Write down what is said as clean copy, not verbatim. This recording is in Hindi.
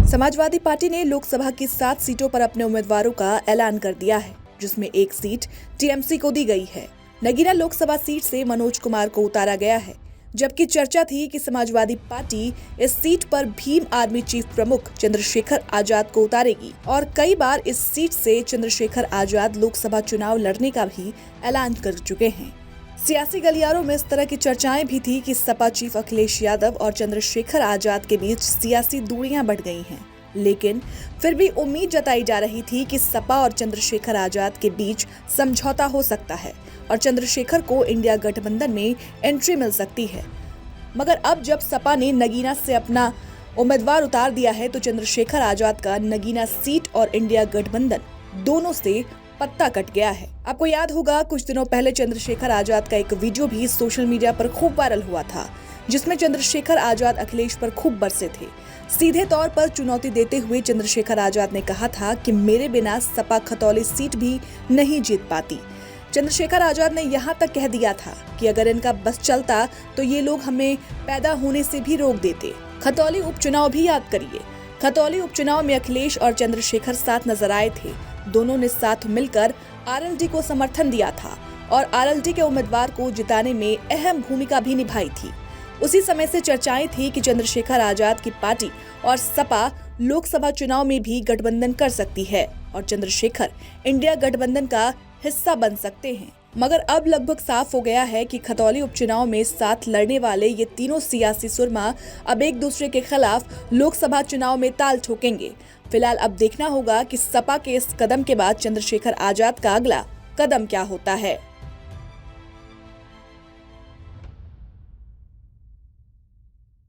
समाजवादी पार्टी ने लोकसभा की 7 सीटों पर अपने उम्मीदवारों का ऐलान कर दिया है, जिसमें एक सीट टीएमसी को दी गई है। नगीना लोकसभा सीट से मनोज कुमार को उतारा गया है, जबकि चर्चा थी कि समाजवादी पार्टी इस सीट पर भीम आर्मी चीफ प्रमुख चंद्रशेखर आजाद को उतारेगी और कई बार इस सीट से चंद्रशेखर आजाद लोकसभा चुनाव लड़ने का भी ऐलान कर चुके हैं। सियासी गलियारों में इस तरह की चर्चाएं भी थी कि सपा चीफ अखिलेश यादव और चंद्रशेखर आजाद के बीच सियासी दूरियां बढ़ गई हैं, लेकिन फिर भी उम्मीद जताई जा रही थी कि सपा और चंद्रशेखर आजाद के बीच समझौता हो सकता है और चंद्रशेखर को इंडिया गठबंधन में एंट्री मिल सकती है। मगर अब जब सपा ने नगीना से अपना उम्मीदवार उतार दिया है, तो चंद्रशेखर आजाद का नगीना सीट और इंडिया गठबंधन दोनों से पत्ता कट गया है। आपको याद होगा, कुछ दिनों पहले चंद्रशेखर आजाद का एक वीडियो भी सोशल मीडिया पर खूब वायरल हुआ था, जिसमें चंद्रशेखर आजाद अखिलेश पर खूब बरसे थे। सीधे तौर पर चुनौती देते हुए चंद्रशेखर आजाद ने कहा था कि मेरे बिना सपा खतौली सीट भी नहीं जीत पाती। चंद्रशेखर आजाद ने यहाँ तक कह दिया था कि अगर इनका बस चलता तो ये लोग हमें पैदा होने से भी रोक देते। खतौली उपचुनाव भी याद करिए। खतौली उपचुनाव में अखिलेश और चंद्रशेखर साथ नजर आए थे। दोनों ने साथ मिलकर आरएलडी को समर्थन दिया था और आरएलडी के उम्मीदवार को जिताने में अहम भूमिका भी निभाई थी। उसी समय से चर्चाएं थी कि चंद्रशेखर आजाद की पार्टी और सपा लोकसभा चुनाव में भी गठबंधन कर सकती है और चंद्रशेखर इंडिया गठबंधन का हिस्सा बन सकते हैं। मगर अब लगभग साफ हो गया है कि खतौली उपचुनाव में साथ लड़ने वाले ये तीनों सियासी सुरमा अब एक दूसरे के खिलाफ लोकसभा चुनाव में ताल ठोकेंगे। फिलहाल अब देखना होगा कि सपा के इस कदम के बाद चंद्रशेखर आजाद का अगला कदम क्या होता है।